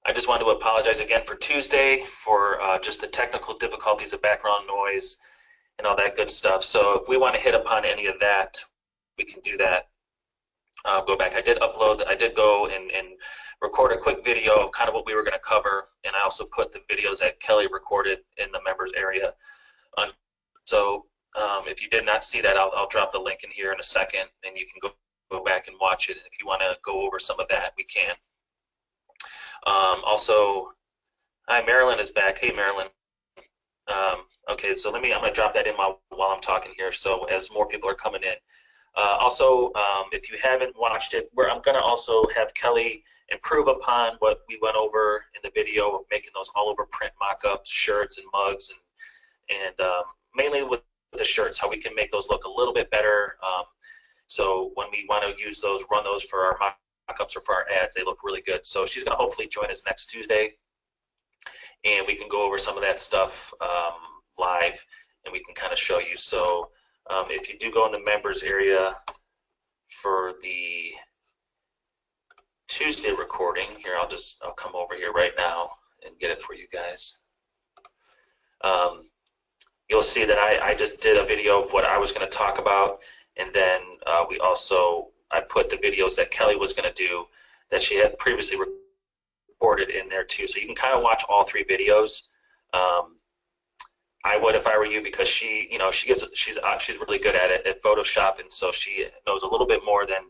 I just wanted to apologize again for Tuesday for just the technical difficulties of background noise and all that good stuff. So if we want to hit upon any of that, we can do that. Go back. I did go and record a quick video of kind of what we were going to cover, and I also put the videos that Kelly recorded in the members area. So if you did not see that, I'll drop the link in here in a second, and you can go back and watch it. And if you want to go over some of that, we can. Also, hi, Marilyn is back. Hey, Marilyn. Okay, so I'm going to drop that in while I'm talking here, so as more people are coming in. Also, if you haven't watched it, I'm going to also have Kelly improve upon what we went over in the video of making those all over print mock-ups, shirts and mugs, and mainly with the shirts, how we can make those look a little bit better. So when we want to use those, run those for our mock-ups or for our ads, they look really good. So she's going to hopefully join us next Tuesday, and we can go over some of that stuff live, and we can kind of show you. So if you do go in the members area for the Tuesday recording, here I'll come over here right now and get it for you guys. You'll see that I just did a video of what I was going to talk about, and then I put the videos that Kelly was going to do that she had previously recorded in there too. So you can kind of watch all three videos. I would if I were you, because she's really good at it at Photoshop, and so she knows a little bit more than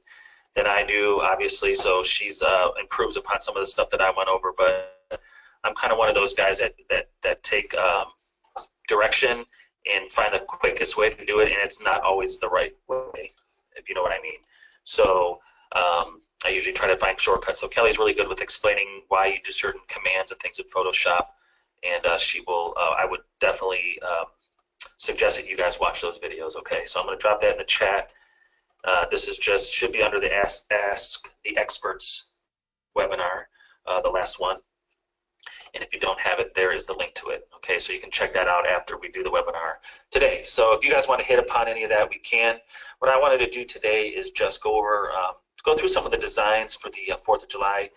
I do, obviously. So she's improves upon some of the stuff that I went over. But I'm kind of one of those guys that take direction and find the quickest way to do it, and it's not always the right way, if you know what I mean. So I usually try to find shortcuts. So Kelly's really good with explaining why you do certain commands and things in Photoshop. And she will, I would definitely suggest that you guys watch those videos, okay? So I'm going to drop that in the chat. This is should be under the Ask the Experts webinar, the last one. And if you don't have it, there is the link to it, okay? So you can check that out after we do the webinar today. So if you guys want to hit upon any of that, we can. What I wanted to do today is just go through some of the designs for the 4th of July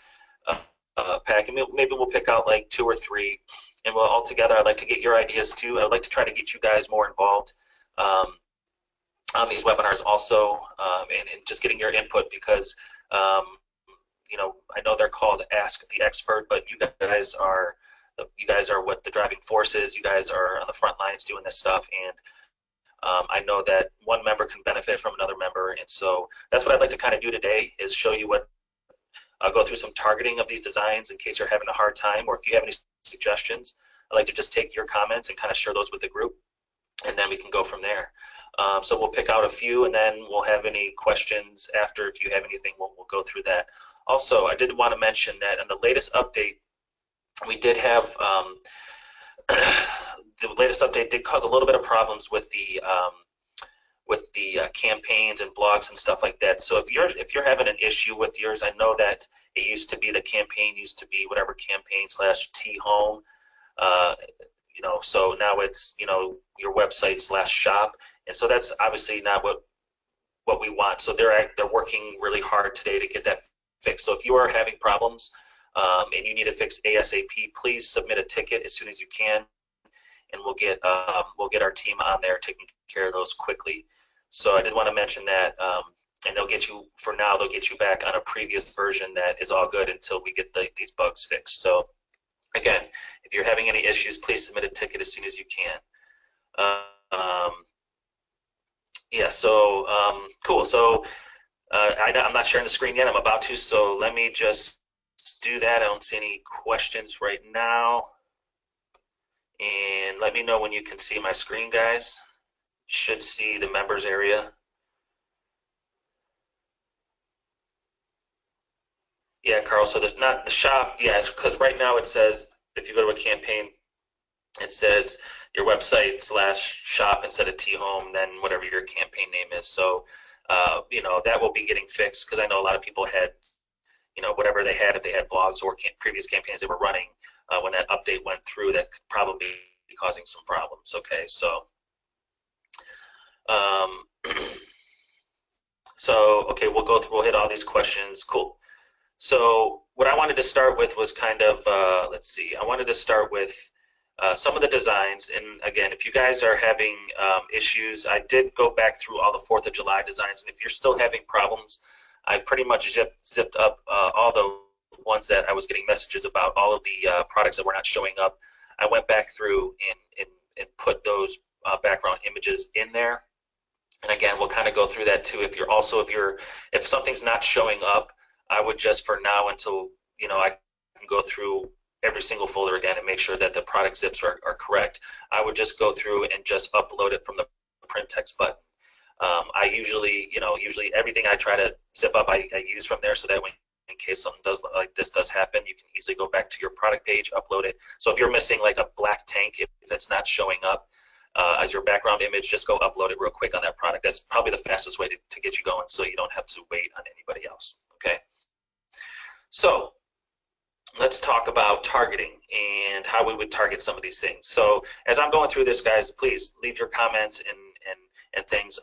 pack, and maybe we'll pick out like 2 or 3. And all together, I'd like to get your ideas too. I'd like to try to get you guys more involved on these webinars also, and just getting your input, because I know they're called Ask the Expert, but you guys are what the driving force is. You guys are on the front lines doing this stuff, and I know that one member can benefit from another member, and so that's what I'd like to kind of do today, is show you what. I'll go through some targeting of these designs in case you're having a hard time, or if you have any suggestions. I'd like to just take your comments and kind of share those with the group, and then we can go from there. So we'll pick out a few, and then we'll have any questions after. If you have anything, we'll go through that. Also, I did want to mention that in the latest update, we did have the latest update did cause a little bit of problems with the campaigns and blogs and stuff like that. So if you're having an issue with yours, I know that it used to be the campaign used to be whatever campaign/t-home, so now it's your website/shop, and so that's obviously not what we want. So they're working really hard today to get that fixed. So if you are having problems and you need it fixed ASAP, please submit a ticket as soon as you can, and we'll get our team on there taking care of those quickly. So I did want to mention that, and they'll get you back on a previous version that is all good until we get these bugs fixed. So again, if you're having any issues, please submit a ticket as soon as you can. Cool. So I'm not sharing the screen yet. I'm about to, so let me just do that. I don't see any questions right now. And let me know when you can see my screen, guys. Should see the members area. Yeah, Carl, so there's not the shop, yeah, because right now it says, if you go to a campaign, it says your website/shop instead of T-Home, then whatever your campaign name is. So, that will be getting fixed, because I know a lot of people had, whatever they had, if they had blogs or previous campaigns they were running, when that update went through, that could probably be causing some problems, okay? So, okay, we'll hit all these questions. Cool. So what I wanted to start with was kind of, let's see, I wanted to start with some of the designs. And again, if you guys are having issues, I did go back through all the 4th of July designs. And if you're still having problems, I pretty much zipped up all the ones that I was getting messages about, all of the products that were not showing up. I went back through and put those background images in there. And again, we'll kind of go through that too. If something's not showing up, I would just, for now, until I can go through every single folder again and make sure that the product zips are correct, I would just go through and just upload it from the Printex button. I usually everything I try to zip up, I use from there, so that when, in case something like this does happen, you can easily go back to your product page, upload it. So if you're missing like a black tank, if it's not showing up as your background image, just go upload it real quick on that product. That's probably the fastest way to get you going, so you don't have to wait on anybody else. Okay. So let's talk about targeting and how we would target some of these things. So as I'm going through this, guys, please leave your comments and things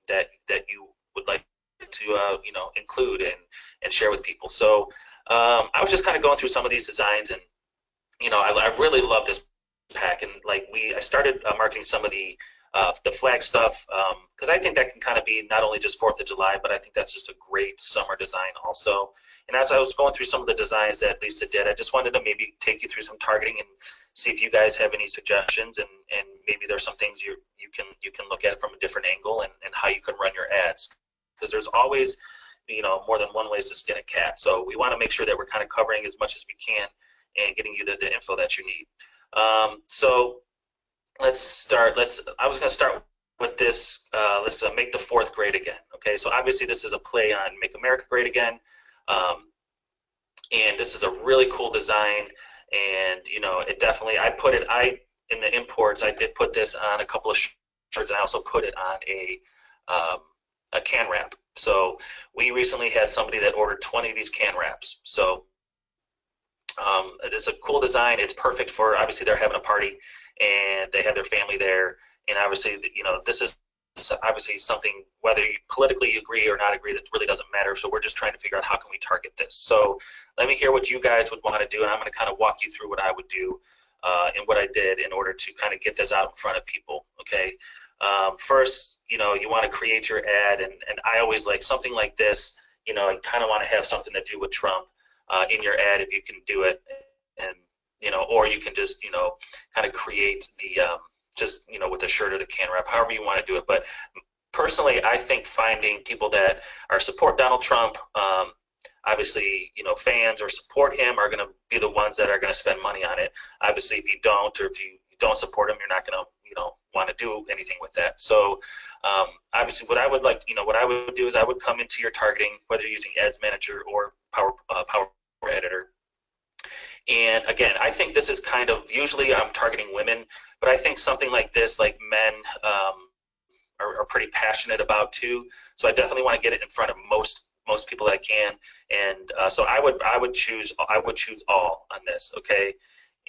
that you would like to include and share with people. So I was just kind of going through some of these designs, and I really love this pack, and I started marketing some of the flag stuff because I think that can kind of be not only just 4th of July, but I think that's just a great summer design also. And as I was going through some of the designs that Lisa did, I just wanted to maybe take you through some targeting and see if you guys have any suggestions, and maybe there's some things you can look at it from a different angle, and how you can run your ads, because there's always more than one ways to skin a cat. So we want to make sure that we're kind of covering as much as we can and getting you the info that you need. So let's start. I was going to start with this. Let's make the 4th great again. Okay, so obviously this is a play on Make America Great Again, and this is a really cool design. And it definitely, in the imports, I did put this on a couple of shirts, and I also put it on a can wrap. So we recently had somebody that ordered 20 of these can wraps. So it's a cool design. It's perfect for, obviously they're having a party and they have their family there, and obviously this is obviously something, whether you politically agree or not agree, that really doesn't matter. So we're just trying to figure out how can we target this. So let me hear what you guys would want to do, and I'm going to kind of walk you through what I would do and what I did in order to kind of get this out in front of people. Okay. First, you want to create your ad, and I always like something like this. You kind of want to have something to do with Trump in your ad if you can do it, and or you can just kind of create the just with a shirt or the can wrap, however you want to do it. But personally, I think finding people that are support Donald Trump, obviously fans or support him, are going to be the ones that are going to spend money on it. Obviously, if you don't, or if you don't support him, you're not going to want to do anything with that. So obviously what I would what I would do is I would come into your targeting, whether you're using Ads Manager or Power Editor. And again, I think this is kind of, usually I'm targeting women, but I think something like this, like men are pretty passionate about too. So I definitely want to get it in front of most people that I can. And so I would choose all on this. Okay.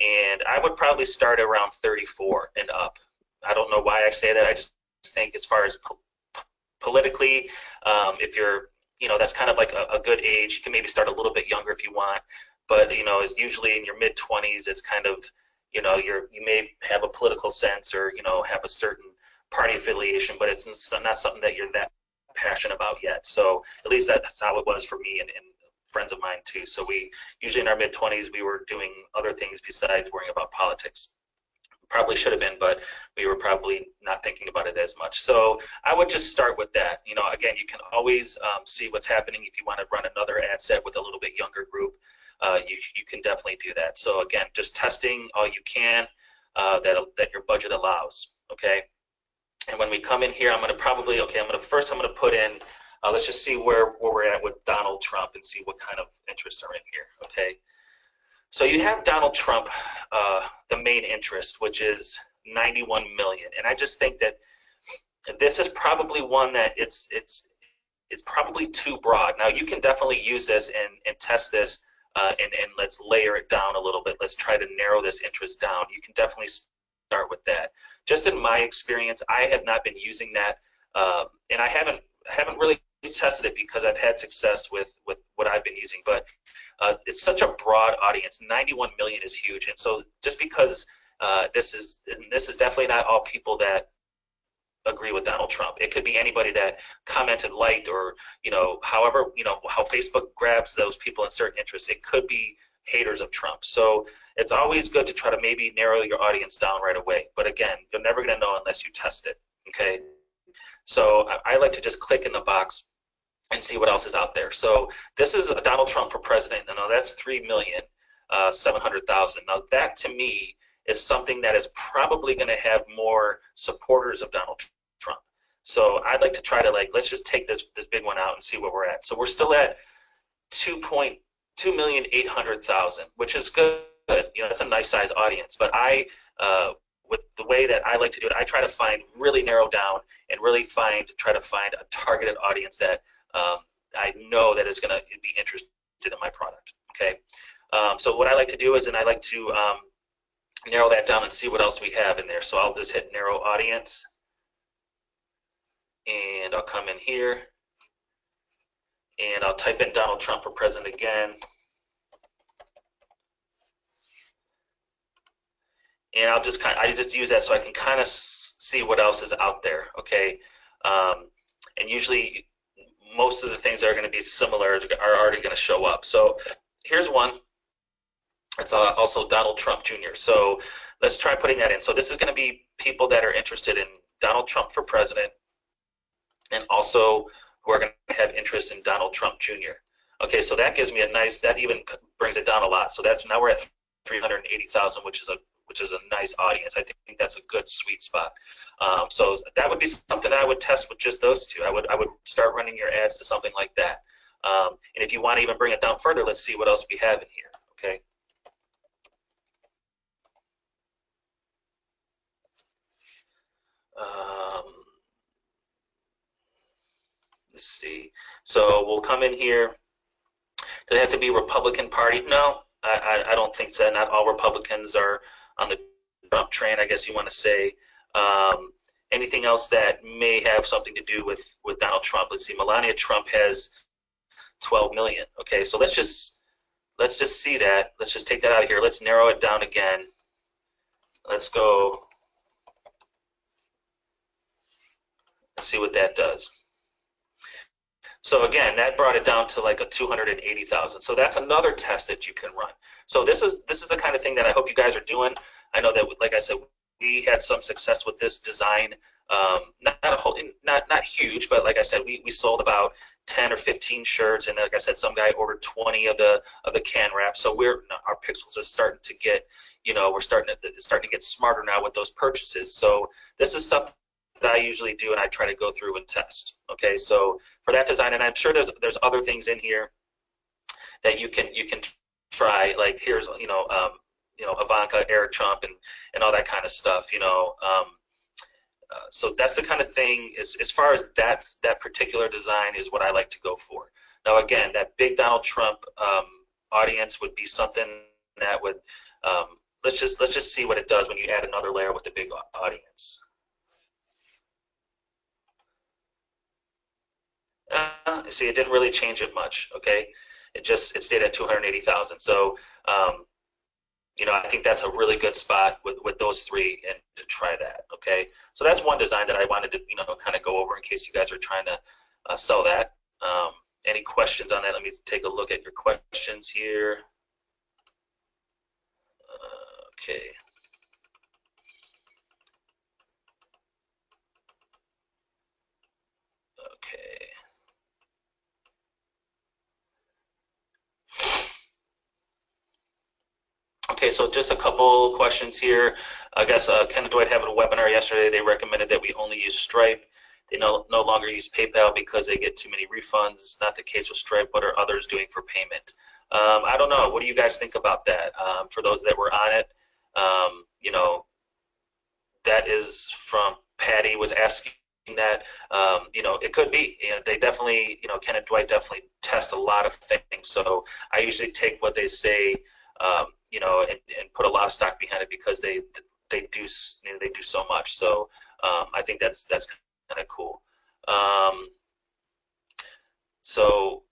And I would probably start around 34 and up. I don't know why I say that. I just think as far as politically, if you're, that's kind of like a good age. You can maybe start a little bit younger if you want, but it's usually in your mid-20s. It's kind of, you may have a political sense, or have a certain party affiliation, but it's not something that you're that passionate about yet. So at least that's how it was for me and friends of mine too. So we usually in our mid-20s, we were doing other things besides worrying about politics. Probably should have been, but we were probably not thinking about it as much. So I would just start with that. Again, you can always see what's happening. If you want to run another ad set with a little bit younger group, you can definitely do that. So again, just testing all you can that your budget allows. Okay. And when we come in here, I'm going to put in, let's just see where we're at with Donald Trump and see what kind of interests are in here. Okay. So you have Donald Trump, the main interest, which is 91 million. And I just think that this is probably one that it's probably too broad. Now you can definitely use this and test this and let's layer it down a little bit. Let's try to narrow this interest down. You can definitely start with that. Just in my experience, I have not been using that, and I haven't really tested it because I've had success with what I've been using, but it's such a broad audience. 91 million is huge, and so just because this is definitely not all people that agree with Donald Trump. It could be anybody that commented, liked, or however how Facebook grabs those people in certain interests. It could be haters of Trump. So it's always good to try to maybe narrow your audience down right away. But again, you're never going to know unless you test it. Okay. So I like to just click in the box and see what else is out there. So this is Donald Trump for president. Now that's 3,700,000. Now that to me is something that is probably going to have more supporters of Donald Trump. So I'd like to try to let's just take this big one out and see where we're at. So we're still at 2,800,000, which is good. That's a nice size audience. But with the way that I like to do it, I try to really narrow down and really try to find a targeted audience that I know that is going to be interested in my product. Okay. So what I like to do is, I like to narrow that down and see what else we have in there. So I'll just hit narrow audience, and I'll come in here, and I'll type in Donald Trump for president again. And I just use that so I can kind of see what else is out there, okay? And usually most of the things that are going to be similar are already going to show up. So here's one. It's also Donald Trump Jr. So let's try putting that in. So this is going to be people that are interested in Donald Trump for president, and also who are going to have interest in Donald Trump Jr. Okay, so that gives me that even brings it down a lot. So now we're at 380,000, which is a nice audience. I think that's a good sweet spot. So that would be something I would test with just those two. I would start running your ads to something like that. And if you want to even bring it down further, let's see what else we have in here. Okay. Let's see. So we'll come in here. Does it have to be Republican Party? No, I don't think so. Not all Republicans are on the Trump train, I guess you want to say. Anything else that may have something to do with Donald Trump? Let's see. Melania Trump has 12 million. Okay, so let's just see that. Let's just take that out of here. Let's narrow it down again. Let's go. Let's see what that does. So again, that brought it down to like a 280,000. So that's another test that you can run. So this is the kind of thing that I hope you guys are doing. I know that, like I said, we had some success with this design. Not huge, but like I said, we sold about 10 or 15 shirts, and like I said, some guy ordered 20 of the can wraps. So our pixels is starting to get, we're starting to get smarter now with those purchases. So this is stuff that I usually do, and I try to go through and test. Okay, so for that design, and I'm sure there's other things in here that you can try. Like here's Ivanka, Eric Trump, and all that kind of stuff. So that's the kind of thing. As far as that particular design is what I like to go for. Now again, that big Donald Trump audience would be something that would let's just see what it does when you add another layer with the big audience. You see, it didn't really change it much. Okay, it stayed at 280,000. So I think that's a really good spot with those three, and to try that. Okay, so that's one design that I wanted to kind of go over in case you guys are trying to sell that. Any questions on that? Let me take a look at your questions here. Okay. Okay. Okay, so just a couple questions here. I guess Ken and Dwight having a webinar yesterday. They recommended that we only use Stripe. They no longer use PayPal because they get too many refunds. It's not the case with Stripe. What are others doing for payment? I don't know. What do you guys think about that? For those that were on it, that is from Patty was asking that. It could be. They definitely, Ken and Dwight definitely test a lot of things. So I usually take what they say, and put a lot of stock behind it because they do so much. So I think that's kind of cool. So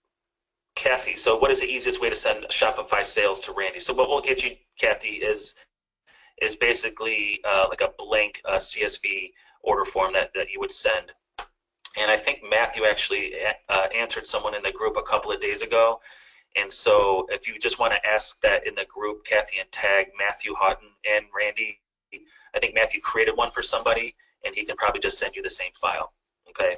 Kathy, so what is the easiest way to send Shopify sales to Randy? So what we'll get you, Kathy, is basically like a blank CSV order form that you would send. And I think Matthew actually answered someone in the group a couple of days ago. And so if you just want to ask that in the group, Kathy, and tag Matthew Houghton and Randy, I think Matthew created one for somebody, and he can probably just send you the same file. Okay.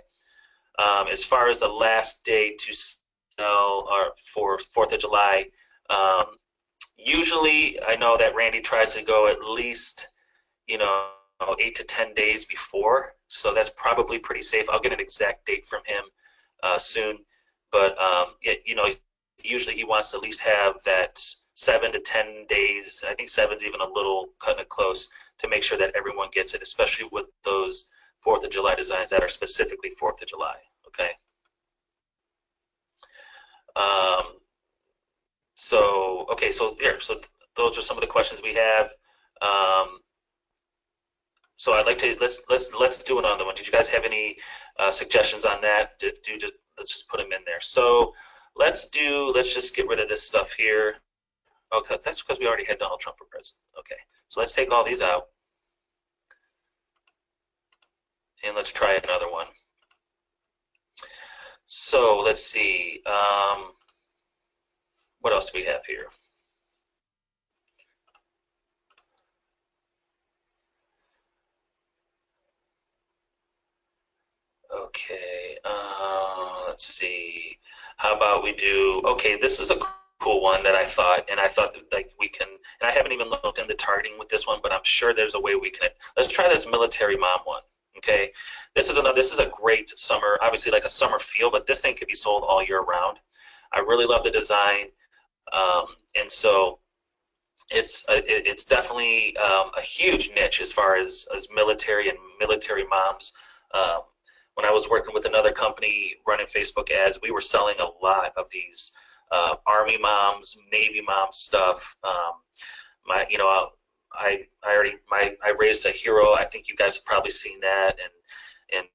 As far as the last day to sell or for 4th of July, usually I know that Randy tries to go at least, 8 to 10 days before, so that's probably pretty safe. I'll get an exact date from him soon, but usually he wants to at least have that 7 to 10 days. I think 7's even a little cutting it close to make sure that everyone gets it, especially with those 4th of July designs that are specifically 4th of July. Okay. So those are some of the questions we have. So I'd like to let's do another one. Did you guys have any suggestions on that? Let's just put them in there. So let's just get rid of this stuff here. Okay, that's because we already had Donald Trump for president. Okay, so let's take all these out and let's try another one. So let's see. What else do we have here? Okay, let's see. How about we do, okay, this is a cool one that I thought that, like, we can, and I haven't even looked into targeting with this one, but I'm sure there's a way we can. Let's try this military mom one. Okay, this is a great summer, obviously like a summer feel, but this thing could be sold all year round. I really love the design, and so it's definitely a huge niche as far as military and military moms. When I was working with another company running Facebook ads, we were selling a lot of these Army moms, Navy mom stuff. I raised a hero. I think you guys have probably seen that, and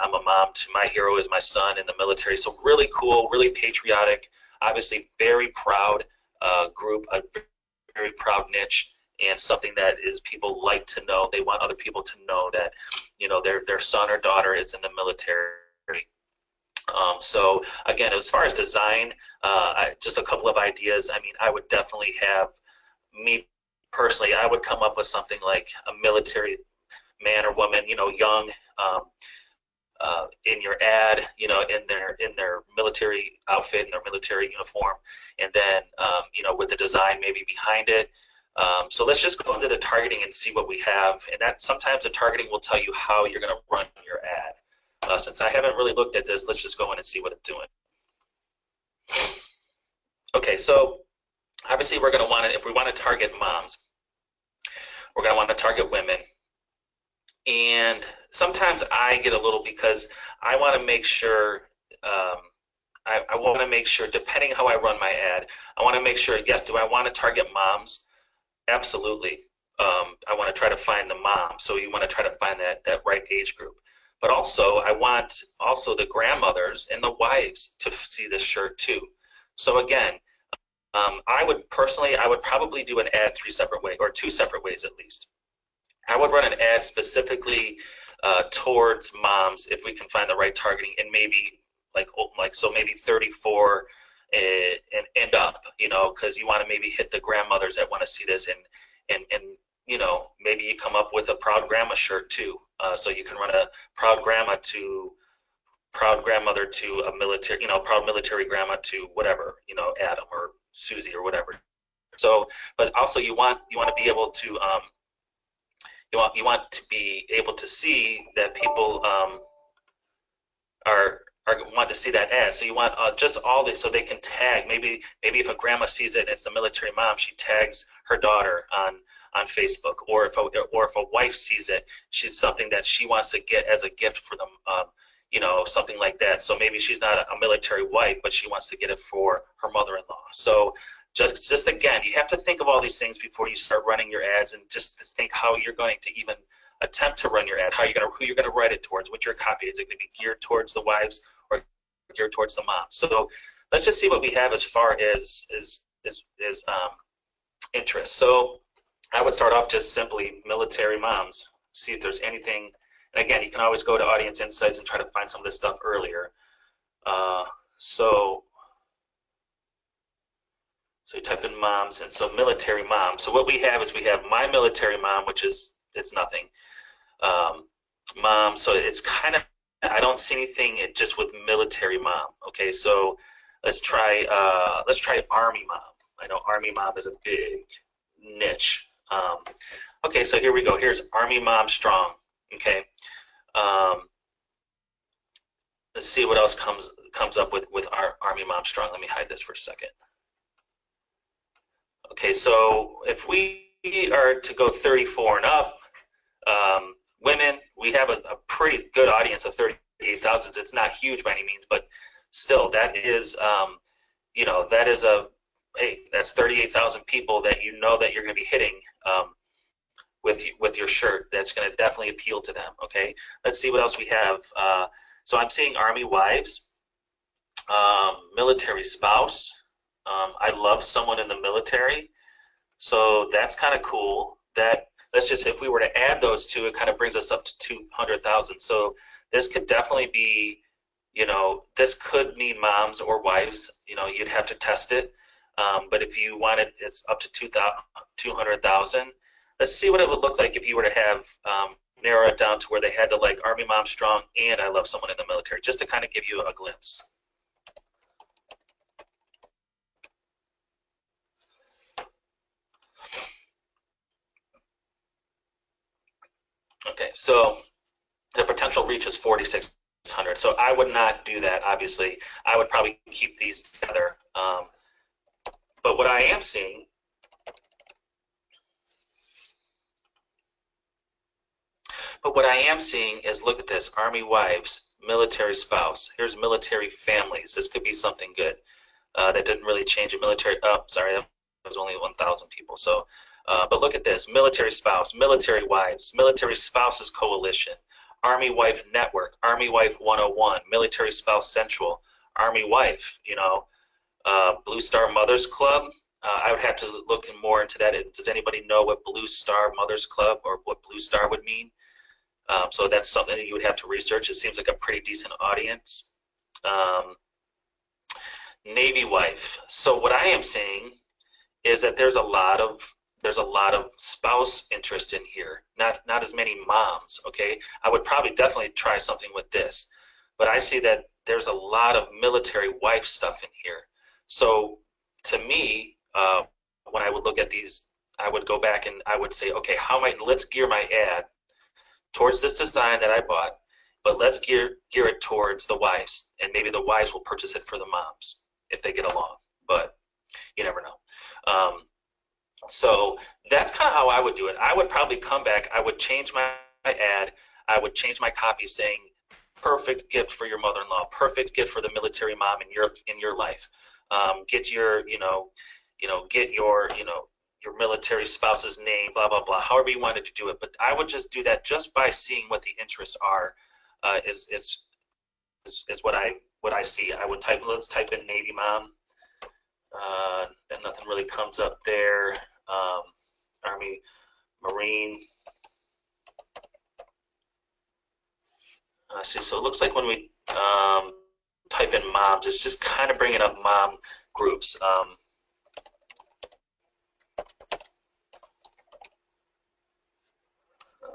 I'm a mom to my hero is my son in the military. So really cool, really patriotic. Obviously, very proud group, a very proud niche, and something that is people like to know. They want other people to know that their son or daughter is in the military. So again, as far as design, just a couple of ideas. I mean, I would definitely have, me personally, I would come up with something like a military man or woman, young, in your ad, in their military outfit, in their military uniform, and then with the design maybe behind it. So let's just go into the targeting and see what we have, and that sometimes the targeting will tell you how you're going to run your ad. Since I haven't really looked at this, let's just go in and see what it's doing. Okay, so obviously we're going to want to, if we want to target moms, we're going to want to target women. And sometimes I get a little, because I want to make sure, I want to make sure, depending how I run my ad, I want to make sure, yes, do I want to target moms? Absolutely. I want to try to find the mom. So you want to try to find that right age group. But also, I want also the grandmothers and the wives to see this shirt too. So again, I would probably do an ad 3 separate ways, or 2 separate ways at least. I would run an ad specifically towards moms if we can find the right targeting, and maybe so maybe 34 and up, because you want to maybe hit the grandmothers that want to see this, and maybe you come up with a proud grandma shirt too. So you can run a proud grandmother to a military, proud military grandma to whatever, Adam or Susie or whatever. So, but also you want to be able to you want to be able to see that people want to see that ad. So you want just all this, so they can tag. Maybe if a grandma sees it and it's a military mom, she tags her daughter on Facebook, or if a wife sees it, she's something that she wants to get as a gift for them, something like that. So maybe she's not a military wife, but she wants to get it for her mother-in-law. So just again, you have to think of all these things before you start running your ads, and just think how you're going to even attempt to run your ad, who you're going to write it towards, what your copy is. It going to be geared towards the wives, or geared towards the mom. So let's just see what we have as far as interest. So I would start off just simply military moms, see if there's anything. And again, you can always go to Audience Insights and try to find some of this stuff earlier. So you type in moms, and so military mom. So what we have is we have my military mom, which is, it's nothing. Mom, so it's kind of, I don't see anything just with military mom. Okay, so let's try Army mom. I know Army mom is a big niche. Okay, so here we go. Here's Army mom strong. Okay, let's see what else comes up with our Army mom strong. Let me hide this for a second. Okay, so if we are to go 34 and up, women, we have a pretty good audience of 38,000. It's not huge by any means, but still, that is, you know, that is hey, that's 38,000 people that you know that you're going to be hitting with your shirt. That's going to definitely appeal to them. Okay, let's see what else we have. So I'm seeing Army wives, military spouse. I love someone in the military, so that's kind of cool. That, let's just, if we were to add those two, it kind of brings us up to 200,000. So this could definitely be, you know, this could mean moms or wives. You know, you'd have to test it. But if you wanted, it's up to 200,000. Let's see what it would look like if you were to have narrow it down to where they had to like Army mom strong and I love someone in the military, just to kind of give you a glimpse. Okay, so the potential reach is 4,600. So I would not do that, obviously. I would probably keep these together. But what I am seeing is, look at this, Army wives, military spouse. Here's military families. This could be something good. That didn't really change it. Military, oh, sorry, that was only 1,000 people. So, but look at this, military spouse, military wives, military spouses coalition, Army wife network, Army wife 101, military spouse central, Army wife, you know, Blue Star Mothers Club. I would have to look more into that. Does anybody know what Blue Star Mothers Club or what Blue Star would mean? So that's something that you would have to research. It seems like a pretty decent audience. Navy wife. So what I am seeing is that there's a lot of spouse interest in here. Not as many moms. Okay, I would probably definitely try something with this, but I see that there's a lot of military wife stuff in here. So to me, when I would look at these, I would go back and I would say, okay, let's gear my ad towards this design that I bought, but let's gear it towards the wives, and maybe the wives will purchase it for the moms if they get along, but you never know. So that's kind of how I would do it. I would probably come back, I would change my ad, I would change my copy saying, perfect gift for your mother-in-law, perfect gift for the military mom in your life. Get your, get your, your military spouse's name, blah, blah, blah, however you wanted to do it. But I would just do that just by seeing what the interests are, is what I see. I would let's type in Navy mom, then nothing really comes up there. Army, Marine. See, so it looks like when we type in moms, it's just kind of bringing up mom groups.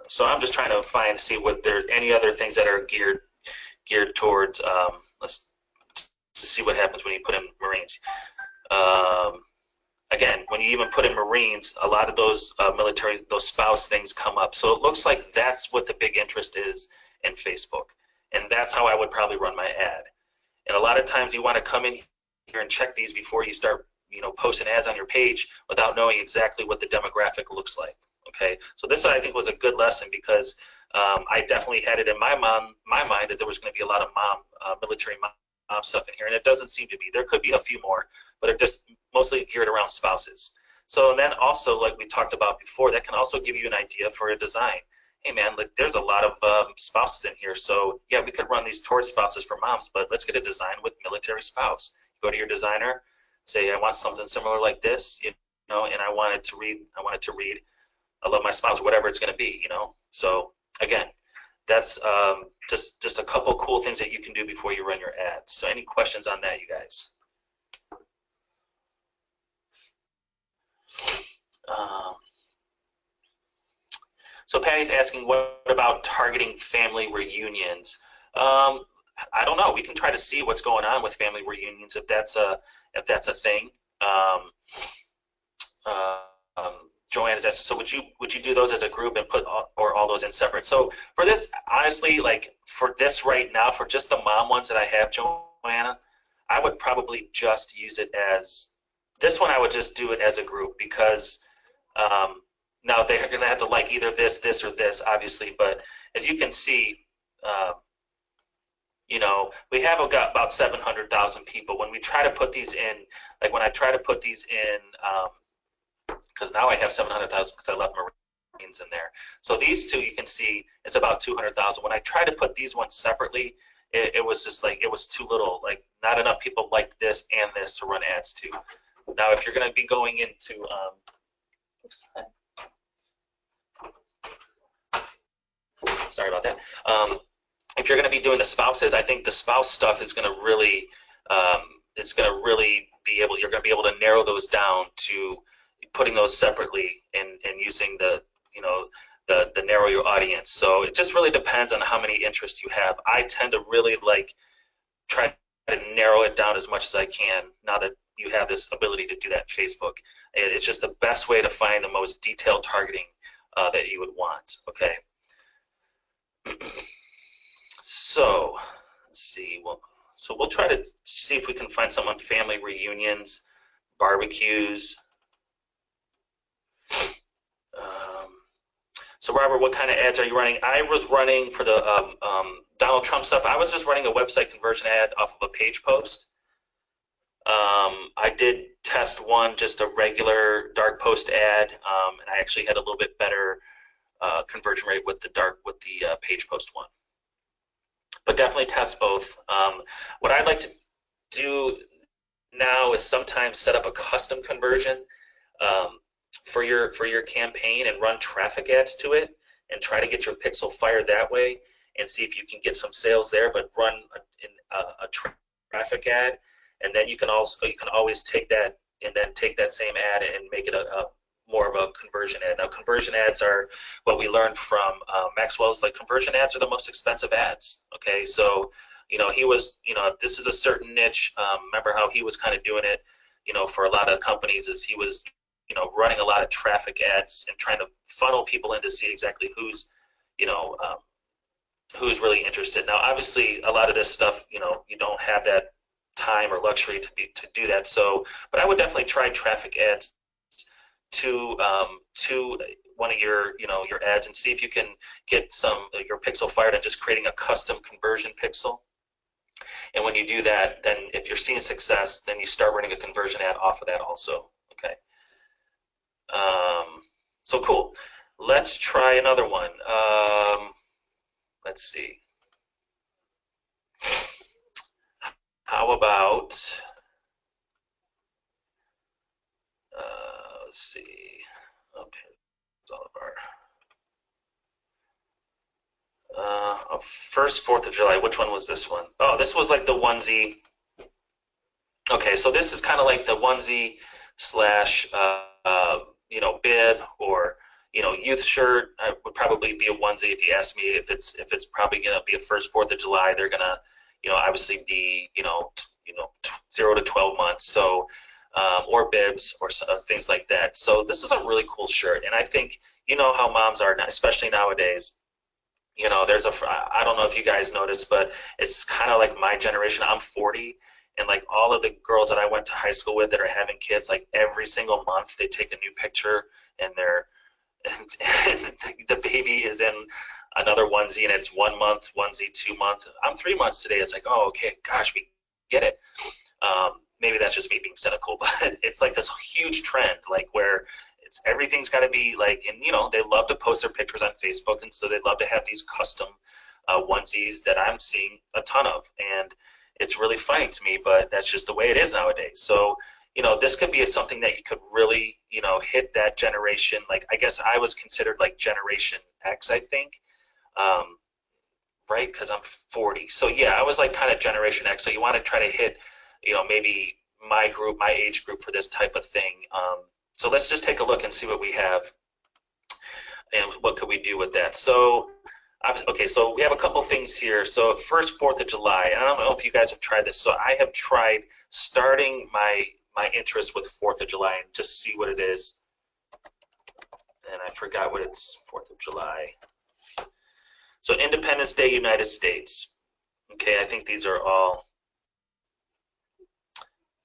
So I'm just trying to see what there any other things that are geared towards. Let's see what happens when you put in Marines. Again, when you even put in Marines, a lot of those military, those spouse things come up. So it looks like that's what the big interest is in Facebook. And that's how I would probably run my ad. And a lot of times you want to come in here and check these before you start, posting ads on your page without knowing exactly what the demographic looks like. Okay, so this I think was a good lesson because I definitely had it in my mind that there was going to be a lot of military mom stuff in here, and it doesn't seem to be. There could be a few more, but it just mostly geared around spouses. So then also, like we talked about before, that can also give you an idea for a design. hey man, like there's a lot of spouses in here, so yeah, we could run these towards spouses for moms, but let's get a design with military spouse. Go to your designer, say I want something similar like this, you know, and I want it to read, I love my spouse, whatever it's going to be, you know. So again, that's just a couple cool things that you can do before you run your ads. So any questions on that, you guys? So Patty's asking, what about targeting family reunions? I don't know. We can try to see what's going on with family reunions if that's a thing. Joanne is asking, so would you do those as a group and put all those in separate? So for this, honestly, like for this right now, for just the mom ones that I have, Joanna, I would probably just use it as this one. I would just do it as a group because now they're going to have to like either this, or this, obviously. But as you can see, you know, we have got about 700,000 people. When we try to put these in, like when I try to put these in, because now I have 700,000 because I left Marines in there. So these two, you can see it's about 200,000. When I tried to put these ones separately, it was just like, it was too little, like not enough people like this and this to run ads to. Now, if you're going to be going into, sorry about that. If you're going to be doing the spouses, I think the spouse stuff is going to really, you're going to be able to narrow those down to putting those separately and using the, you know, the narrow your audience. So it just really depends on how many interests you have. I tend to really like try to narrow it down as much as I can now that you have this ability to do that in Facebook. It's just the best way to find the most detailed targeting that you would want, okay? So let's see. So we'll try to see if we can find some on family reunions, barbecues. So Robert, what kind of ads are you running? I was running for the Donald Trump stuff. I was just running a website conversion ad off of a page post. I did test one, just a regular dark post ad, and I actually had a little bit better conversion rate with the page post one. But definitely test both. What I'd like to do now is sometimes set up a custom conversion for your campaign and run traffic ads to it and try to get your pixel fired that way and see if you can get some sales there, but run a traffic ad, and then you can always take that and then take that same ad and make it a more of a conversion ad. Now, conversion ads are what we learned from Maxwell's, like conversion ads are the most expensive ads, okay? So, you know, this is a certain niche. Remember how he was kind of doing it, you know, for a lot of companies is he was, you know, running a lot of traffic ads and trying to funnel people in to see exactly who's, you know, who's really interested. Now, obviously, a lot of this stuff, you know, you don't have that time or luxury to do that. So, but I would definitely try traffic ads to one of your, you know, your ads and see if you can get your pixel fired and just creating a custom conversion pixel. And when you do that, then if you're seeing success, then you start running a conversion ad off of that also. Okay. So cool. Let's try another one. Let's see. How about, let's see. Okay, all of our first 4th of July. Which one was this one? Oh, this was like the onesie. Okay, so this is kind of like the onesie slash you know, bib or, you know, youth shirt. I would probably be a onesie if you ask me if it's probably gonna be a first 4th of July. They're gonna, you know, obviously be, you know, 0 to 12 months. So or bibs or things like that. So this is a really cool shirt, and I think, you know how moms are, especially nowadays. You know, I don't know if you guys noticed, but it's kind of like my generation. I'm 40, and like all of the girls that I went to high school with that are having kids, like every single month they take a new picture, and and the baby is in another onesie, and it's 1 month onesie, 2 month. I'm 3 months today. It's like, oh, okay, gosh, we get it. Maybe that's just me being cynical, but it's like this huge trend, like where everything's got to be like, and you know, they love to post their pictures on Facebook, and so they love to have these custom onesies that I'm seeing a ton of, and it's really funny to me, but that's just the way it is nowadays. So, you know, this could be something that you could really, you know, hit that generation. Like, I guess I was considered like Generation X, I think, right? Because I'm 40. So yeah, I was like kind of Generation X. So you want to try to hit, you know, maybe my group, my age group for this type of thing. So let's just take a look and see what we have and what could we do with that. So, okay, so we have a couple things here. So first, 4th of July. And I don't know if you guys have tried this. So I have tried starting my interest with 4th of July and just see what it is. And I forgot what it's 4th of July. So Independence Day, United States. Okay, I think these are all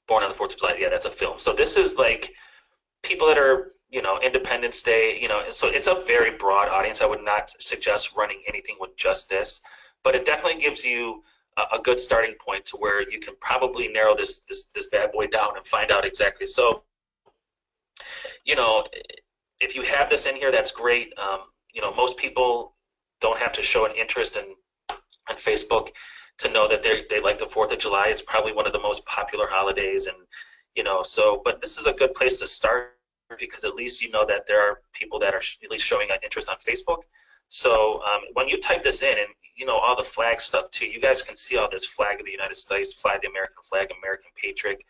Born on the 4th of July. Yeah, that's a film. So this is like people that are, you know, Independence Day, you know, so it's a very broad audience. I would not suggest running anything with just this, but it definitely gives you a good starting point to where you can probably narrow this bad boy down and find out exactly. So, you know, if you have this in here, that's great. You know, most people don't have to show an interest on Facebook to know that they like the 4th of July. It's probably one of the most popular holidays, and you know, so, but this is a good place to start because at least you know that there are people that are at least showing an interest on Facebook. So when you type this in, and you know, all the flag stuff too, you guys can see all this: flag of the United States, flag the American flag, American patriot,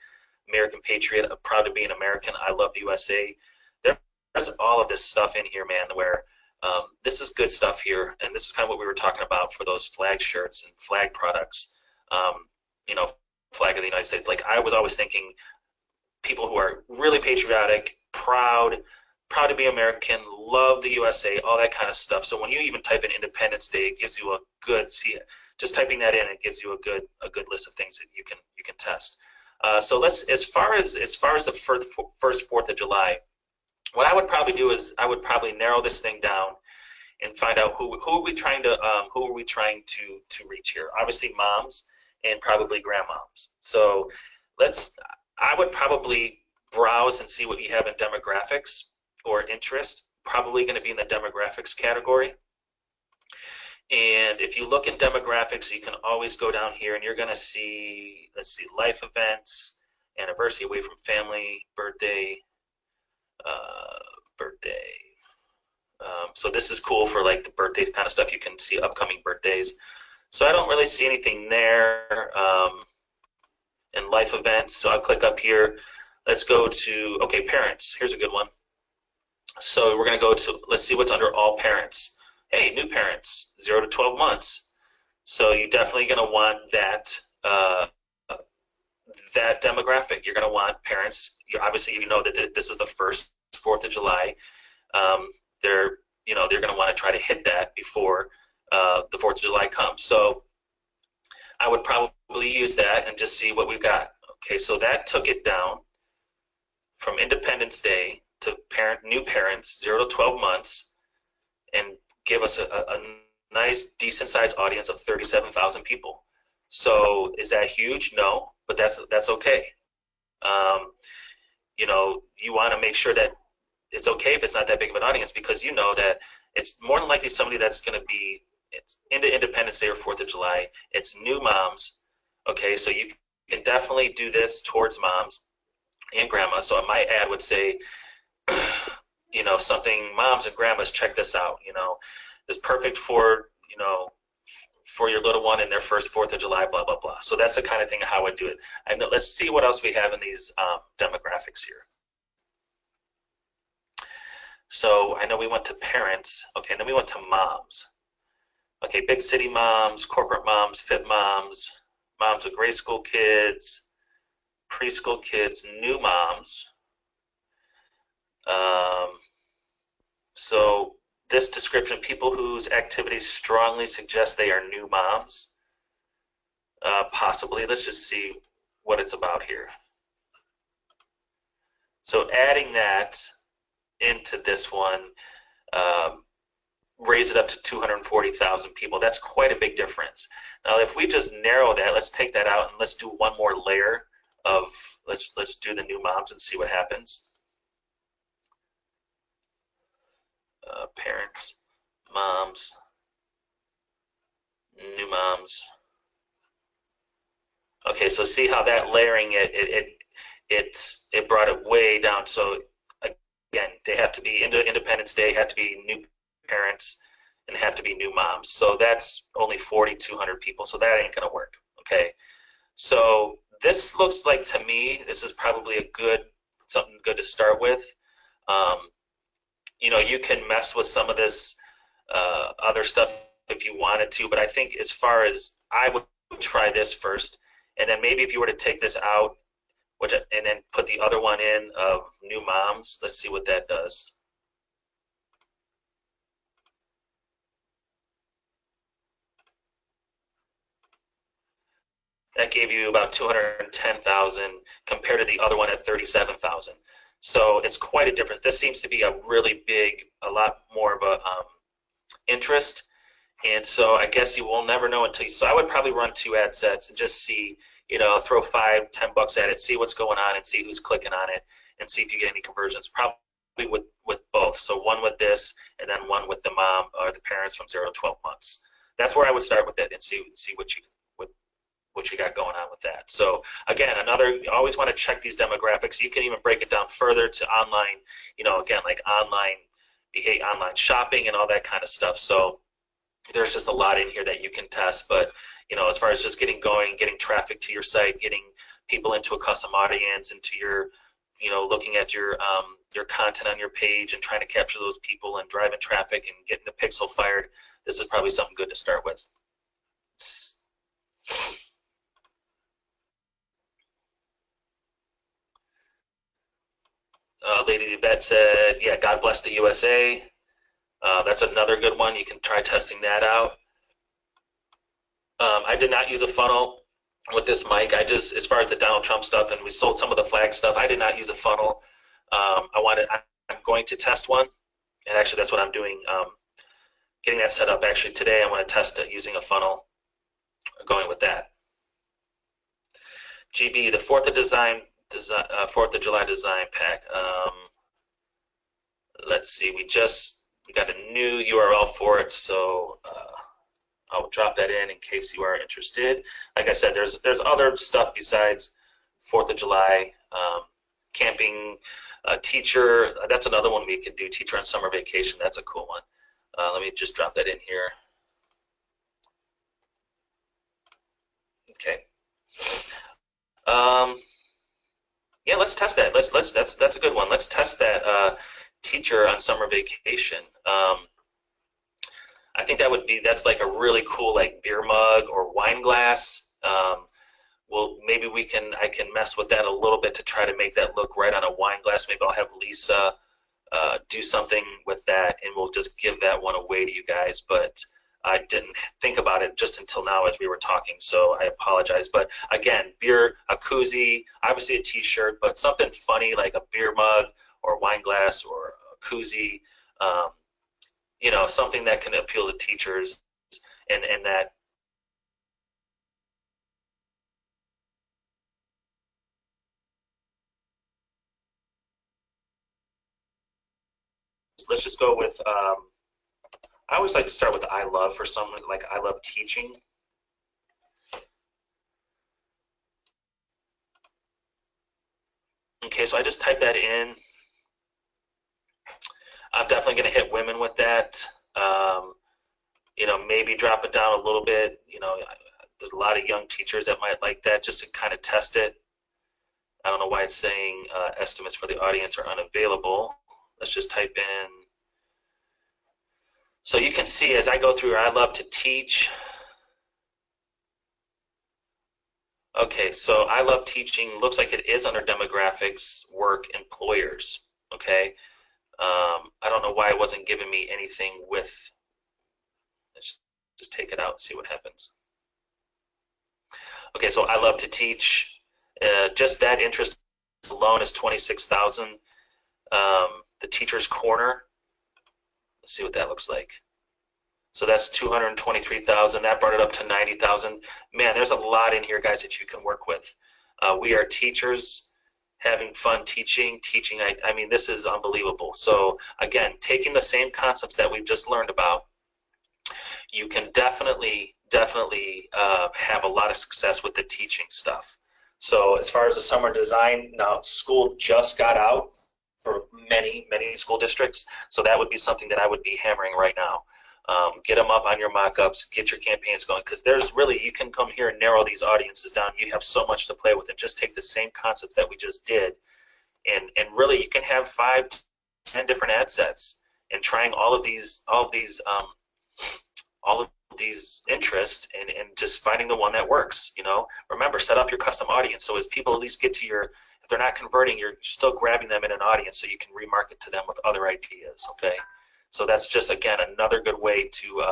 proud to be an American, I love the USA. There's all of this stuff in here, man, where this is good stuff here, and this is kind of what we were talking about for those flag shirts and flag products. You know, flag of the United States. Like, I was always thinking people who are really patriotic, proud to be American, love the USA, all that kind of stuff. So when you even type in Independence Day, it gives you a good, just typing that in, it gives you a good list of things that you can test. So let's, as far as the first 4th of July, what I would probably do is I would probably narrow this thing down and find out who are we trying to reach here. Obviously moms and probably grandmoms. So I would probably browse and see what you have in demographics or interest. Probably going to be in the demographics category. And if you look in demographics, you can always go down here and you're going to see, let's see, life events, anniversary, away from family, birthday. So this is cool for like the birthday kind of stuff. You can see upcoming birthdays. So I don't really see anything there in life events. So I'll click up here. Let's go to, okay, parents. Here's a good one. So we're going to go to, let's see what's under all parents. Hey, new parents, 0 to 12 months. So you're definitely going to want that that demographic. You're going to want parents. Obviously, you know that this is the first 4th of July. They're going to want to try to hit that before the 4th of July comes. So I would probably use that and just see what we've got. Okay, so that took it down from Independence Day to new parents, 0 to 12 months, and give us a nice, decent-sized audience of 37,000 people. So is that huge? No, but that's okay. You know, you want to make sure that it's okay if it's not that big of an audience, because you know that it's more than likely somebody that's going to be into Independence Day or 4th of July. It's new moms. Okay, so you can definitely do this towards moms and grandmas. So my ad would say, you know, something, moms and grandmas, check this out. You know, it's perfect for, you know, for your little one in their first 4th of July, blah, blah, blah. So that's the kind of thing how I do it. And let's see what else we have in these demographics here. So I know we went to parents. Okay, and then we went to moms. Okay, big city moms, corporate moms, fit moms, moms with grade school kids, preschool kids, new moms. So this description, people whose activities strongly suggest they are new moms. Possibly, let's just see what it's about here. So adding that into this one, raise it up to 240,000 people. That's quite a big difference. Now, if we just narrow that, let's take that out and let's do one more layer of, let's do the new moms and see what happens. parents, moms, new moms. Okay, so see how that layering it brought it way down. So again, they have to be Independence Day, have to be new parents, and have to be new moms. So that's only 4,200 people. So that ain't gonna work. Okay, so this looks like to me this is probably something good to start with. Um, you know, you can mess with some of this other stuff if you wanted to, but I think as far as I would try this first, and then maybe if you were to take this out, and then put the other one in of new moms, let's see what that does. That gave you about 210,000 compared to the other one at 37,000. So it's quite a difference. This seems to be a really big, a lot more of a interest. And so I guess you will never know until you, so I would probably run 2 ad sets and just see, you know, throw $5, $10 at it, see what's going on and see who's clicking on it and see if you get any conversions. Probably with both. So one with this and then one with the mom or the parents from 0 to 12 months. That's where I would start with it and see what you got going on with that. So again, you always want to check these demographics. You can even break it down further to online, you know, again, like online shopping and all that kind of stuff. So there's just a lot in here that you can test. But, you know, as far as just getting going, getting traffic to your site, getting people into a custom audience, into your, you know, looking at your content on your page and trying to capture those people and driving traffic and getting the pixel fired, this is probably something good to start with. Lady Yvette said, yeah, God bless the USA. That's another good one. You can try testing that out. I did not use a funnel with this mic. As far as the Donald Trump stuff, and we sold some of the flag stuff, I did not use a funnel. I'm going to test one, and actually that's what I'm doing, getting that set up. Actually today I want to test it using a funnel, going with that. GB, the 4th of July design pack. Let's see, we got a new URL for it, so I'll drop that in case you are interested. Like I said, there's other stuff besides 4th of July. Camping, teacher, that's another one we can do, teacher on summer vacation. That's a cool one. Let me just drop that in here. Okay. Yeah, let's test that. That's a good one. Let's test that teacher on summer vacation. I think that's like a really cool like beer mug or wine glass. Well, maybe I can mess with that a little bit to try to make that look right on a wine glass. Maybe I'll have Lisa do something with that, and we'll just give that one away to you guys. But I didn't think about it just until now as we were talking, so I apologize. But again, beer, a koozie, obviously a t-shirt, but something funny like a beer mug or wine glass or a koozie, you know, something that can appeal to teachers and that. Let's just go with, I always like to start with I love for someone, like I love teaching. Okay, so I just typed that in. I'm definitely going to hit women with that. You know, maybe drop it down a little bit. You know, there's a lot of young teachers that might like that just to kind of test it. I don't know why it's saying estimates for the audience are unavailable. Let's just type in. So you can see as I go through, I love to teach. Okay, so I love teaching. Looks like it is under demographics, work, employers. Okay, I don't know why it wasn't giving me anything with. Let's just take it out and see what happens. Okay, so I love to teach. Just that interest alone is 26,000. The Teacher's Corner. Let's see what that looks like. So that's 223,000. That brought it up to 90,000. Man, there's a lot in here, guys, that you can work with. We are teachers. having fun teaching. I mean, this is unbelievable. So again, taking the same concepts that we've just learned about, you can definitely have a lot of success with the teaching stuff. So as far as the summer design, now school just got out for many school districts, so that would be something that I would be hammering right now. Get them up on your mock-ups, get your campaigns going, because there's really, you can come here and narrow these audiences down. You have so much to play with, and just take the same concepts that we just did, and really you can have 5 to 10 different ad sets, and trying all of these interests, and just finding the one that works. You know, remember, set up your custom audience, so as people at least get to your, if they're not converting, you're still grabbing them in an audience so you can remarket to them with other ideas. Okay, so that's just, again, another good way to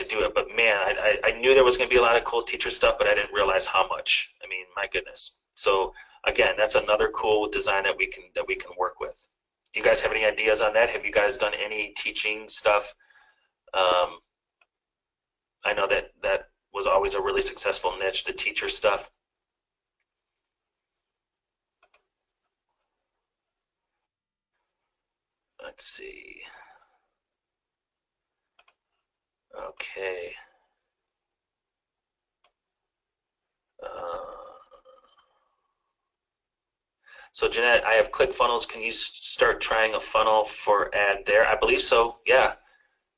do it. But man, I knew there was going to be a lot of cool teacher stuff, but I didn't realize how much. I mean, my goodness. So again, that's another cool design that we can work with. Do you guys have any ideas on that? Have you guys done any teaching stuff? I know that was always a really successful niche, the teacher stuff. Let's see. Okay. So Jeanette, I have ClickFunnels. Can you start trying a funnel for ad there? I believe so. Yeah,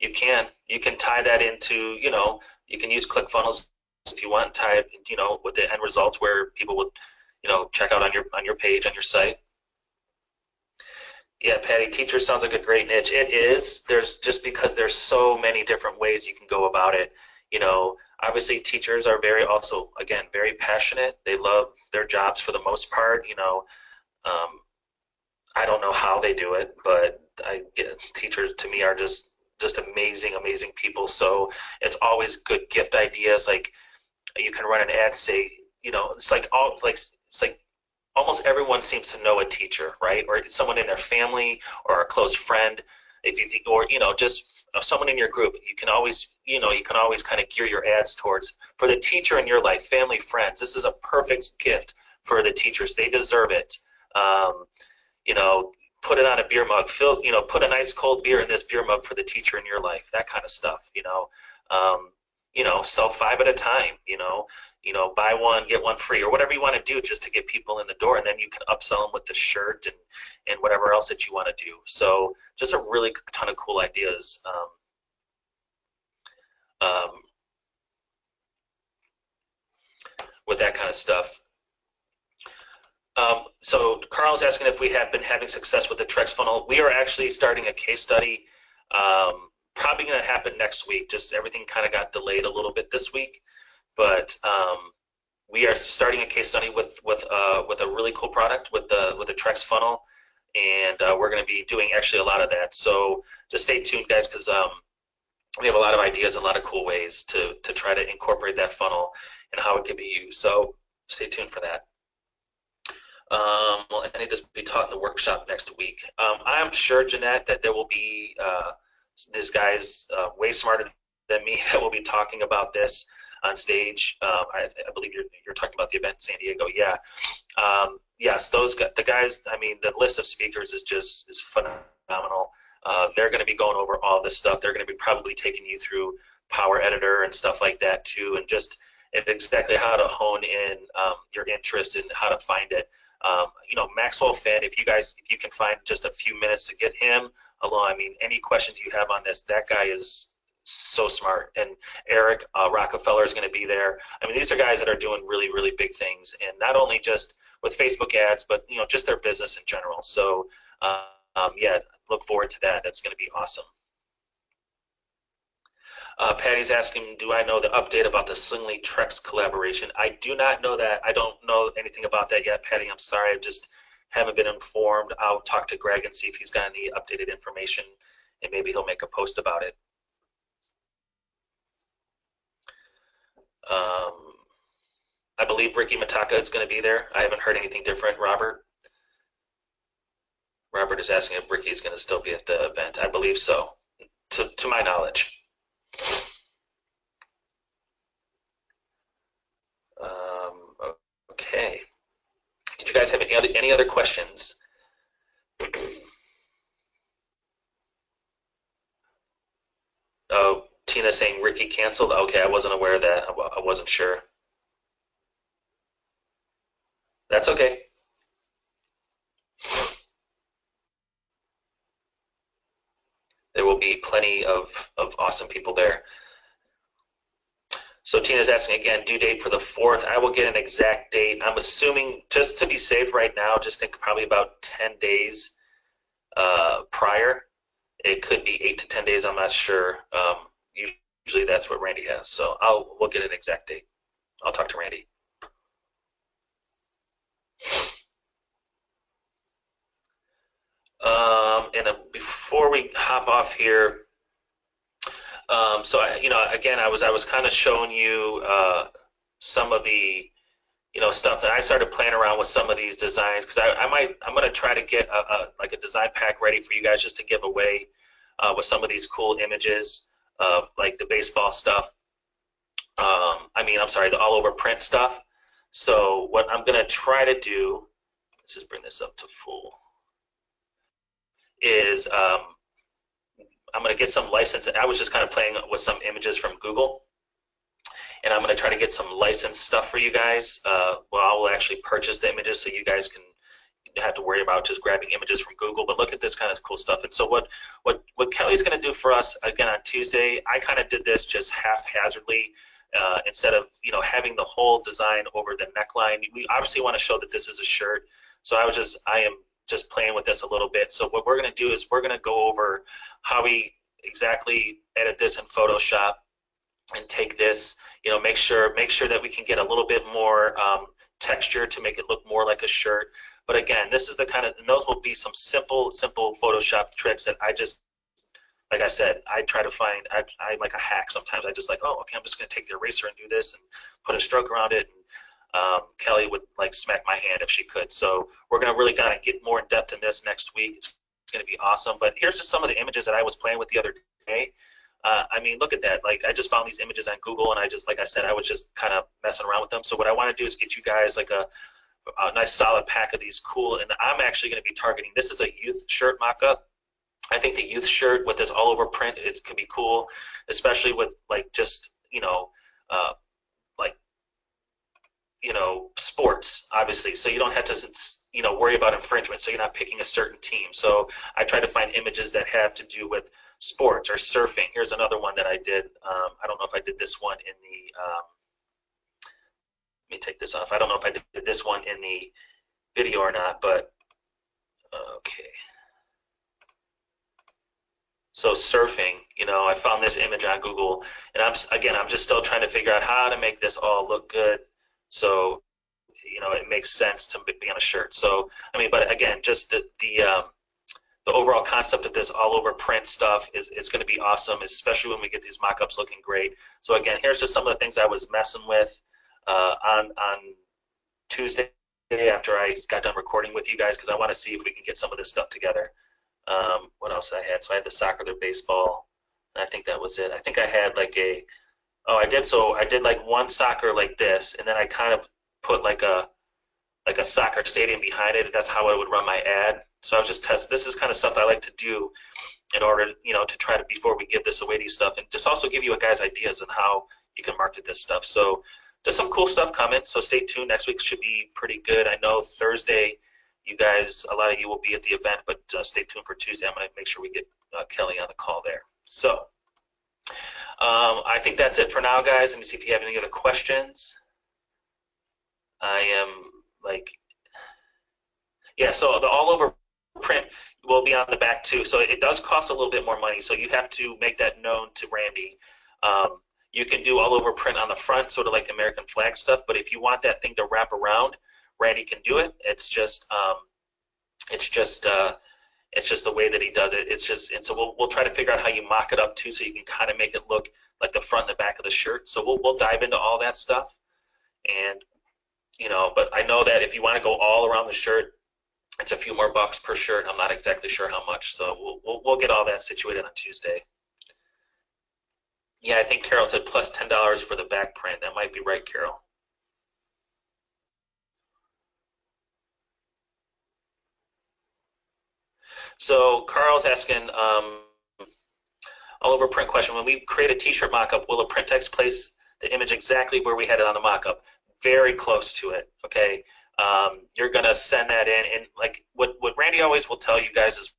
you can. You can tie that into, you know, you can use ClickFunnels if you want, tie it, you know, with the end result where people would, you know, check out on your page, on your site. Yeah, Patty, teacher sounds like a great niche. It is. There's just because there's so many different ways you can go about it. You know, obviously teachers are also, again, very passionate. They love their jobs for the most part. You know, I don't know how they do it, but teachers to me are just amazing people. So it's always good gift ideas. Like, you can run an ad, say, you know, it's like almost everyone seems to know a teacher, right? Or someone in their family, or a close friend. If you think, or, you know, just someone in your group, you can always kind of gear your ads towards, for the teacher in your life, family, friends. This is a perfect gift for the teachers. They deserve it. You know, put it on a beer mug. Put a nice cold beer in this beer mug for the teacher in your life. That kind of stuff. You know, sell 5 at a time. You know, buy one get one free, or whatever you want to do, just to get people in the door, and then you can upsell them with the shirt and whatever else that you want to do. So just a really ton of cool ideas. With that kind of stuff. So Carl's asking if we have been having success with the T-REX funnel. We are actually starting a case study. Probably going to happen next week. Just everything kind of got delayed a little bit this week, but we are starting a case study with a really cool product with the T-REX funnel, and we're going to be doing actually a lot of that. So just stay tuned, guys, because we have a lot of ideas, a lot of cool ways to try to incorporate that funnel and how it can be used. So stay tuned for that. Will any of this be taught in the workshop next week? I'm sure, Jeanette, that there will be these guys way smarter than me that will be talking about this on stage. I believe you're talking about the event in San Diego. Yeah. Yes, the guys. I mean, the list of speakers is phenomenal. They're going to be going over all this stuff. They're going to be probably taking you through Power Editor and stuff like that too, and just exactly how to hone in your interest and how to find it. You know, Maxwell Finn, if you can find just a few minutes to get him along, I mean, any questions you have on this, that guy is so smart. And Eric Rockefeller is going to be there. I mean, these are guys that are doing really big things, and not only just with Facebook ads, but, you know, just their business in general. So yeah, look forward to that. That's going to be awesome. Patty's asking, do I know the update about the Slingly T-REX collaboration? I do not know that. I don't know anything about that yet, Patty. I'm sorry. I just haven't been informed. I'll talk to Greg and see if he's got any updated information, and maybe he'll make a post about it. I believe Ricky Mataka is going to be there. I haven't heard anything different. Robert is asking if Ricky is going to still be at the event. I believe so, to my knowledge. Okay. Did you guys have any other questions? Oh, Tina saying Ricky canceled. Okay, I wasn't aware of that. I wasn't sure. That's okay. There will be plenty of awesome people there. So Tina's asking again, due date for the 4th. I will get an exact date. I'm assuming, just to be safe right now, just think probably about 10 days prior. It could be 8 to 10 days, I'm not sure. Usually that's what Randy has. So we'll get an exact date. I'll talk to Randy. Before we hop off here, so again, I was kind of showing you some of the stuff that I started playing around with some of these designs, because I'm going to try to get like a design pack ready for you guys just to give away with some of these cool images of like the baseball stuff. I'm sorry, the all over print stuff. So what I'm going to try to do, let's just bring this up to full, is I'm going to get some license. I was just kind of playing with some images from Google, and I'm going to try to get some licensed stuff for you guys. Well, I will actually purchase the images so you guys can have to worry about just grabbing images from Google. But look at this kind of cool stuff. And so what Kelly's going to do for us again on Tuesday, I kind of did this just haphazardly. Instead of having the whole design over the neckline, we obviously want to show that this is a shirt. So I am just playing with this a little bit. So what we're going to do is we're going to go over how we exactly edit this in Photoshop and take this, make sure that we can get a little bit more texture to make it look more like a shirt. But again, this is the kind of, and those will be some simple Photoshop tricks that I just, like I said, I try to find, I'm like a hack sometimes. I just like, oh, okay, I'm just going to take the eraser and do this and put a stroke around it. And Kelly would like smack my hand if she could. So we're going to really kind of get more in depth in this next week. It's going to be awesome. But here's just some of the images that I was playing with the other day. Look at that. Like, I just found these images on Google, and like I said, I was just kind of messing around with them. So what I want to do is get you guys like a nice solid pack of these cool, and I'm actually going to be targeting, this is a youth shirt mock-up. I think the youth shirt with this all over print, it could be cool, especially with like just, sports, obviously. So you don't have to, worry about infringement. So you're not picking a certain team. So I try to find images that have to do with sports or surfing. Here's another one that I did. I don't know if I did this one in the, let me take this off. I don't know if I did this one in the video or not, but okay. So surfing, I found this image on Google, and I'm just still trying to figure out how to make this all look good. So, it makes sense to be on a shirt. So, but again, just the overall concept of this all over print stuff is going to be awesome, especially when we get these mock-ups looking great. So again, here's just some of the things I was messing with on Tuesday after I got done recording with you guys, because I want to see if we can get some of this stuff together. What else I had? So I had the soccer, the baseball, and I think that was it. I think I had like I did like one soccer like this, and then I kind of put like a soccer stadium behind it. That's how I would run my ad. So I was just testing. This is kind of stuff I like to do in order, to try to, before we give this away to you stuff, and just also give you guys ideas on how you can market this stuff. So just some cool stuff coming. So stay tuned. Next week should be pretty good. I know Thursday, you guys, a lot of you will be at the event, but stay tuned for Tuesday. I'm going to make sure we get Kelly on the call there. So I think that's it for now, guys. Let me see if you have any other questions. I am so the all over print will be on the back too. So it does cost a little bit more money. So you have to make that known to Randy. You can do all over print on the front, sort of like the American flag stuff. But if you want that thing to wrap around, Randy can do it. It's just the way that he does it. And so we'll try to figure out how you mock it up too, so you can kind of make it look like the front and the back of the shirt. So we'll dive into all that stuff. And but I know that if you want to go all around the shirt, it's a few more bucks per shirt. I'm not exactly sure how much. So we'll get all that situated on Tuesday. Yeah, I think Carol said plus $10 for the back print. That might be right, Carol. So Carl's asking, all over print question, when we create a t-shirt mockup, will a Printex place the image exactly where we had it on the mockup? Very close to it, okay? You're gonna send that in, and like what Randy always will tell you guys is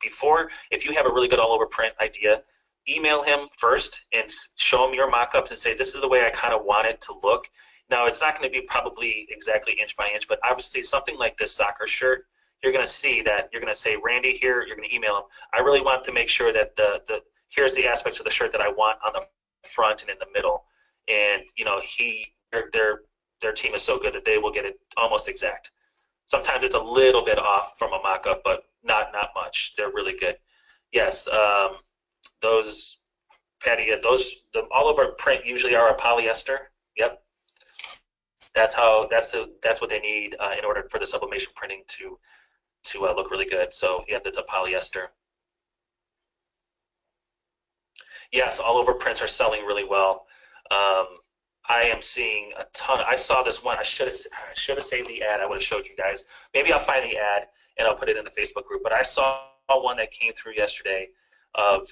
before, if you have a really good all over print idea, email him first and show him your mockups and say, this is the way I kind of want it to look. Now, it's not going to be probably exactly inch by inch, but obviously something like this soccer shirt, you're going to see that, you're going to say, Randy here, you're going to email him. I really want to make sure that here's the aspects of the shirt that I want on the front and in the middle. And, you know, their team is so good that they will get it almost exact. Sometimes it's a little bit off from a mock-up, but not much. They're really good. Yes, those, Patty, the all over print usually are a polyester. Yep. That's what they need in order for the sublimation printing to look really good. So yeah, that's a polyester. Yes, all over prints are selling really well. I am seeing a ton. I saw this one. I should have saved the ad. I would have showed you guys. Maybe I'll find the ad and I'll put it in the Facebook group. But I saw one that came through yesterday of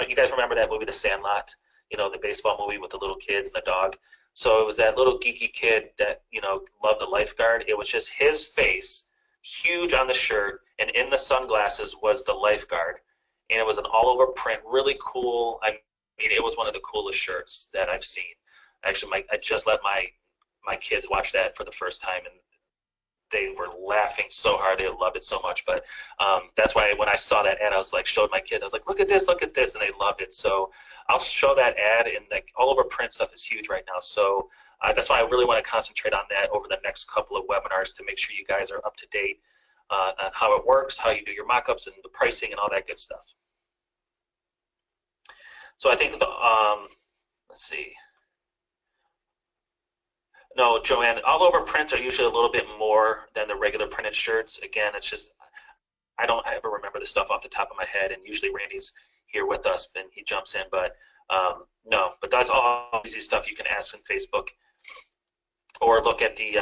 you guys remember that movie, The Sandlot? You know, the baseball movie with the little kids and the dog. So it was that little geeky kid that, you know, loved the lifeguard. It was just his face, huge on the shirt, and in the sunglasses was the lifeguard. And it was an all-over print, really cool. I mean, it was one of the coolest shirts that I've seen. Actually, I just let my kids watch that for the first time, and they were laughing so hard. They loved it so much. But that's why when I saw that ad, I was like, showed my kids. I was like, look at this, and they loved it. So I'll show that ad, and like all over print stuff is huge right now. So that's why I really want to concentrate on that over the next couple of webinars to make sure you guys are up to date on how it works, how you do your mockups, and the pricing, and all that good stuff. So I think let's see. No, Joanne, all over prints are usually a little bit more than the regular printed shirts. Again, it's just, I don't ever remember the stuff off the top of my head, and usually Randy's here with us and he jumps in, but no, but that's all easy stuff you can ask in Facebook, or look at the,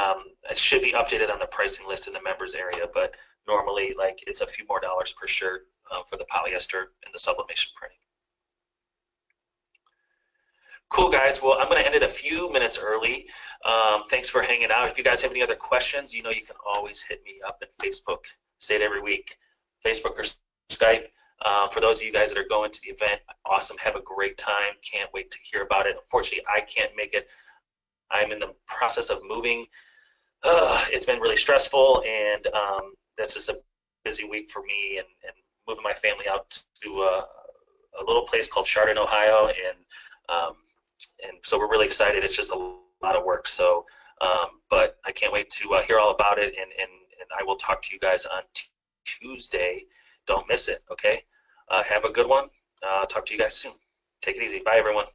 it should be updated on the pricing list in the members area, but normally like it's a few more dollars per shirt for the polyester and the sublimation printing. Cool, guys. Well, I'm going to end it a few minutes early. Thanks for hanging out. If you guys have any other questions, you know you can always hit me up in Facebook. Say it every week, Facebook or Skype. For those of you guys that are going to the event, awesome. Have a great time. Can't wait to hear about it. Unfortunately, I can't make it. I'm in the process of moving. It's been really stressful, and that's just a busy week for me, and moving my family out to a little place called Chardon, Ohio, and so we're really excited. It's just a lot of work. So, but I can't wait to hear all about it, and I will talk to you guys on Tuesday. Don't miss it, okay? Have a good one. Talk to you guys soon. Take it easy. Bye, everyone.